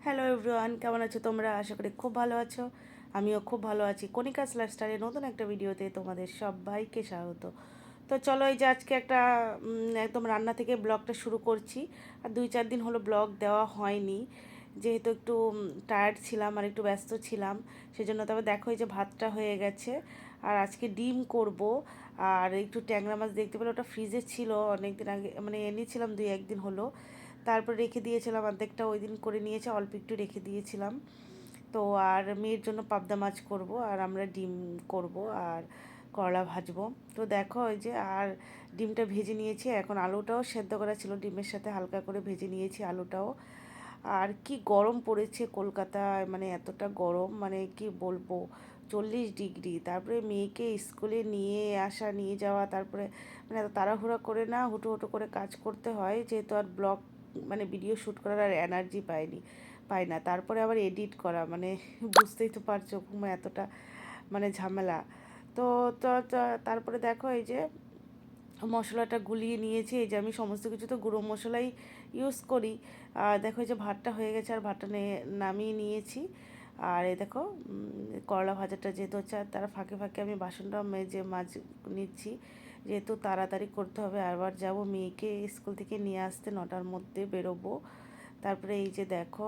Hello everyone, কেমন আছো তোমরা? আশা করি খুব ভালো আছো। আমিও খুব ভালো আছি। কণিকাস লাইফস্টাইলের নতুন একটা ভিডিওতে তোমাদের সবাইকে স্বাগত। তো চলো, এই যে আজকে একটা একদম রান্না থেকে ব্লগটা শুরু করছি। আর 2-4 দিন হলো ব্লগ দেওয়া হয়নি, যেহেতু একটু টায়ার্ড ছিলাম আর একটু ব্যস্ত ছিলাম সেজন্য। তবে দেখো, এই যে ভাতটা হয়ে গেছে। আর আজকে ডিম করব। আর একটু ট্যাংরা মাছ দেখতে পেলে, ওটা ফ্রিজে ছিল অনেক দিন আগে, মানে এনেছিলাম 2-1 দিন হলো। তারপর রেখে দিয়েছিলাম, অর্ধেকটা ওই দিন করে নিয়েছে, অল্প একটু রেখে দিয়েছিলাম। তো আর মেয়ের জন্য পাবদা মাছ করব, আর আমরা ডিম করব, আর করলা ভাজবো। তো দেখো, ওই যে আর ডিমটা ভেজে নিয়েছি। এখন আলুটাও সেদ্ধ করা ছিল, ডিমের সাথে হালকা করে ভেজে নিয়েছি আলুটাও। আর কি গরম পড়েছে কলকাতায়, মানে এতটা গরম, মানে কি বলবো, 40 ডিগ্রি। তারপরে মেয়েকে স্কুলে নিয়ে আসা নিয়ে যাওয়া, তারপরে মানে এত তাড়াহুড়া করে না, হুটো হুটো করে কাজ করতে হয়, যেহেতু আর ব্লগ মানে ভিডিও শ্যুট করার আর এনার্জি পাই না। তারপরে আবার এডিট করা, মানে বুঝতেই তো পারছো এতটা মানে ঝামেলা। তো তো তো- তারপরে দেখো, এই যে মশলাটা গুলিয়ে নিয়েছি। এই যে আমি সমস্ত কিছু তো গুঁড়ো মশলাই ইউজ করি। আর দেখো, এই যে ভাতটা হয়ে গেছে, আর ভাতটা নামিয়ে নিয়েছি। আর এই দেখো, করলা ভাজাটা যেহেতু হচ্ছে, আর তার ফাঁকে ফাঁকে আমি বাসনটা মেজে মাছ নিচ্ছি, যেহেতু তাড়াতাড়ি করতে হবে। আবার যাব মেয়েকে স্কুল থেকে নিয়ে আসতে, 9টার মধ্যে বেরোবো। তারপরে এই যে দেখো,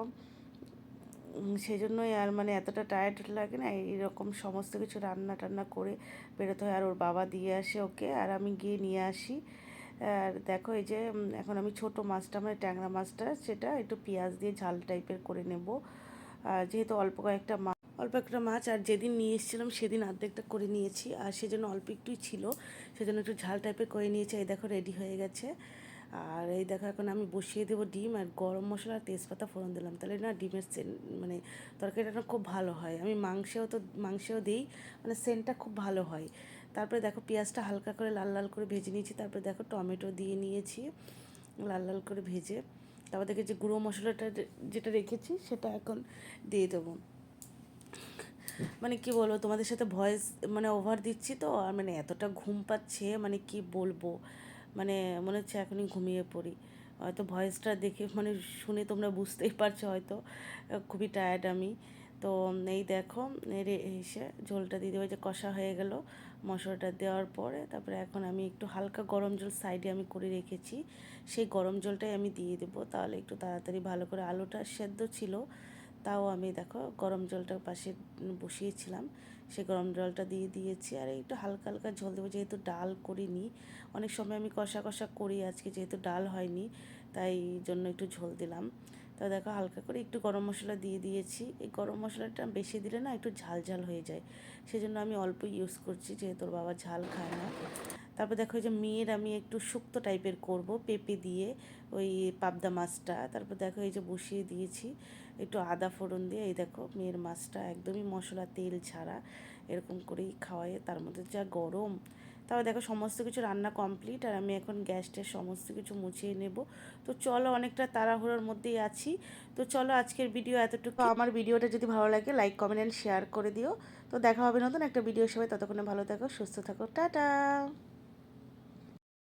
সেই জন্যই আর মানে এতটা টায়ার্ড লাগে না, এইরকম সমস্ত কিছু রান্না টান্না করে বেরোতে হয়। আর ওর বাবা দিয়ে আসে ওকে, আর আমি গিয়ে নিয়ে আসি। আর দেখো, এই যে এখন আমি ছোট মাছটা, মানে ট্যাংরা মাছটা, সেটা একটু পেঁয়াজ দিয়ে ঝাল টাইপের করে নেব। যেহেতু অল্প একটা মাছ, আর যেদিন নিয়ে এসেছিলাম সেদিন অর্ধেকটা করে নিয়েছি, আর সেজন্য অল্প একটুই ছিল, সেজন্য একটু ঝাল টাইপের করে নিয়েছি। এই দেখো, রেডি হয়ে গেছে। আর এই দেখো, এখন আমি বসিয়ে দেবো ডিম, আর গরম মশলা আর তেজপাতা ফোড়ন দিলাম, তাহলে না ডিমের মানে তরকারিটা না খুব ভালো হয়। আমি মাংসেও দিই, মানে সেন্টটা খুব ভালো হয়। তারপরে দেখো, পেঁয়াজটা হালকা করে লাল লাল করে ভেজে নিয়েছি। তারপরে দেখো, টমেটো দিয়ে নিয়েছি লাল লাল করে ভেজে। তারপর দেখে যে গুঁড়ো মশলাটা যেটা রেখেছি সেটা এখন দিয়ে দেবো। মানে কি বলবো, তোমাদের সাথে ভয়েস মানে ওভার দিচ্ছি তো, আর মানে এতটা ঘুম পাচ্ছে, মানে কি বলবো, মানে মনে হচ্ছে এখনই ঘুমিয়ে পড়ি। হয়তো ভয়েসটা দেখে মানে শুনে তোমরা বুঝতেই পারছো হয়তো খুবই টায়ার্ড আমি। তো এই দেখো, এসে ঝোলটা দিয়ে দেবো, যে কষা হয়ে গেল মশলাটা দেওয়ার পরে। তারপরে এখন আমি একটু হালকা গরম জল সাইডে আমি করে রেখেছি, সেই গরম জলটাই আমি দিয়ে দেবো, তাহলে একটু তাড়াতাড়ি ভালো করে, আলুটা সেদ্ধ ছিল তাও আমি দেখো গরম জলটা পাশে বসিয়েছিলাম, সেই গরম জলটা দিয়ে দিয়েছি। আর একটু হালকা হালকা ঝোল দেবো, যেহেতু ডাল করিনি। অনেক সময় আমি কষা কষা করি, আজকে যেহেতু ডাল হয়নি তাই জন্য একটু ঝোল দিলাম। তো দেখো, হালকা করে একটু গরম মশলা দিয়ে দিয়েছি। এই গরম মশলাটা বেশি দিলে না একটু ঝাল ঝাল হয়ে যায়, সেজন্য আমি অল্প ইউজ করছি, যেহেতু ওর বাবা ঝাল খায় না। তারপর দেখো, যে মেয়ের আমি একটু শুক্তো টাইপের করব পেঁপে দিয়ে, ওই পাবদা মাছটা। তারপর দেখো, এই যে বসিয়ে দিয়েছি একটু আদা ফোড়ন দিয়ে। এই দেখো, মেয়ের মাছটা একদমই মশলা তেল ছাড়া এরকম করেই খাওয়াই, তার মধ্যে যা গরম। তারপর দেখো, সমস্ত কিছু রান্না কমপ্লিট, আর আমি এখন গ্যাসটের সমস্ত কিছু মুছিয়ে নেব। তো চলো, অনেকটা তাড়াহুড়োর মধ্যেই আছি। তো চলো, আজকের ভিডিও এতটুকু। আমার ভিডিওটা যদি ভালো লাগে, লাইক কমেন্ট অ্যান্ড শেয়ার করে দিও। তো দেখা হবে নতুন একটা ভিডিওর সময়, ততক্ষণে ভালো থাকো, সুস্থ থাকো, টাটা।